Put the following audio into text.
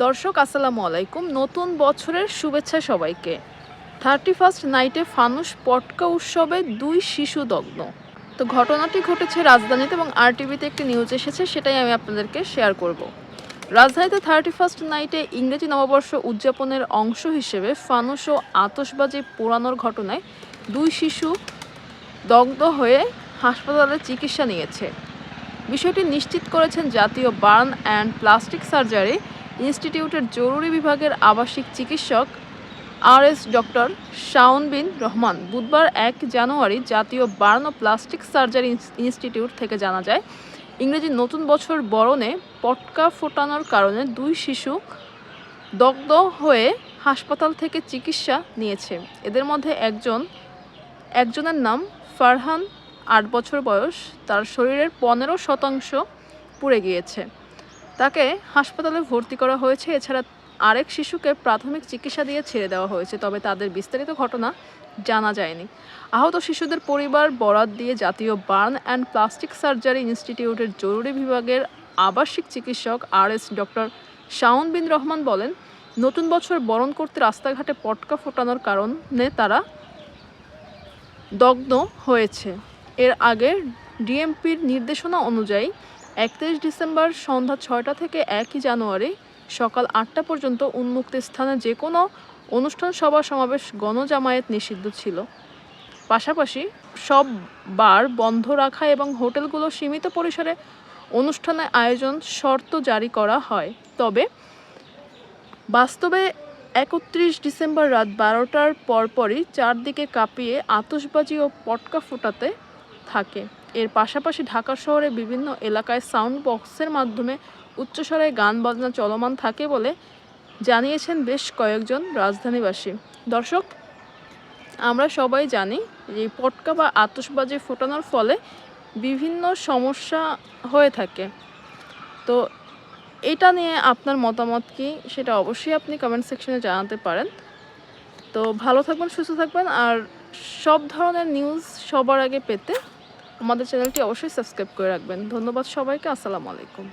দর্শক আসসালামু আলাইকুম। নতুন বছরের শুভেচ্ছা সবাইকে। 31st নাইটে ফানুস পটকা উৎসবে 2 শিশু দগ্ধ। তো ঘটনাটি ঘটেছে রাজধানীতে এবং আরটিভিতে একটি নিউজ এসেছে, সেটাই আমি আপনাদেরকে শেয়ার করব। রাজধানীতে 31st নাইটে ইংরেজি নববর্ষ উদযাপনের অংশ হিসেবে ফানুস ও আতশবাজি পোড়ানোর ঘটনায় 2 শিশু দগ্ধ হয়ে হাসপাতালে চিকিৎসা নিয়েছে। বিষয়টি নিশ্চিত করেছেন জাতীয় বার্ন অ্যান্ড প্লাস্টিক সার্জারি ইনস্টিটিউটের জরুরি বিভাগের আবাসিক চিকিৎসক RS ডক্টর শাওন বিন রহমান। বুধবার 1 জানুয়ারি জাতীয় বার্ন ও প্লাস্টিক সার্জারি ইনস্টিটিউট থেকে জানা যায়, ইংরেজি নতুন বছর বরণে পটকা ফোটানোর কারণে 2 শিশু দগ্ধ হয়ে হাসপাতাল থেকে চিকিৎসা নিয়েছে। এদের মধ্যে একজনের নাম ফারহান, 8 বছর বয়স। তার শরীরের 15% পুড়ে গিয়েছে, তাকে হাসপাতালে ভর্তি করা হয়েছে। এছাড়া আরেক শিশুকে প্রাথমিক চিকিৎসা দিয়ে ছেড়ে দেওয়া হয়েছে, তবে তাদের বিস্তারিত ঘটনা জানা যায়নি। আহত শিশুদের পরিবার বরাত দিয়ে জাতীয় বার্ন অ্যান্ড প্লাস্টিক সার্জারি ইনস্টিটিউটের জরুরি বিভাগের আবাসিক চিকিৎসক RS ডক্টর শাওন বিন রহমান বলেন, নতুন বছর বরণ করতে রাস্তাঘাটে পটকা ফোটানোর কারণে তারা দগ্ধ হয়েছে। এর আগে ডিএমপির নির্দেশনা অনুযায়ী 31 ডিসেম্বর সন্ধ্যা 6টা থেকে 1 জানুয়ারি সকাল 8টা পর্যন্ত উন্মুক্ত স্থানে যে কোনো অনুষ্ঠান, সভা সমাবেশ, গণজামায়াত নিষিদ্ধ ছিল। পাশাপাশি সব বার বন্ধ রাখা এবং হোটেলগুলো সীমিত পরিসরে অনুষ্ঠানের আয়োজন শর্ত জারি করা হয়। তবে বাস্তবে 31 ডিসেম্বর রাত 12টার পরপরই চারদিকে কাঁপিয়ে আতশবাজি ও পটকা ফোটাতে থাকে। এর পাশাপাশি ঢাকা শহরে বিভিন্ন এলাকায় সাউন্ড বক্সের মাধ্যমে উচ্চস্বরে গান বাজনা চলমান থাকে বলে জানিয়েছেন বেশ কয়েকজন রাজধানীবাসী। দর্শক, আমরা সবাই জানি যে পটকা বা আতশবাজি ফোটানোর ফলে বিভিন্ন সমস্যা হয়ে থাকে। তো এটা নিয়ে আপনার মতামত কি, সেটা অবশ্যই আপনি কমেন্ট সেকশনে জানাতে পারেন। তো ভালো থাকবেন, সুস্থ থাকবেন, আর সব ধরনের নিউজ সবার আগে পেতে আমাদের চ্যানেলটি অবশ্যই সাবস্ক্রাইব করে রাখবেন। ধন্যবাদ সবাইকে। আসসালামু আলাইকুম।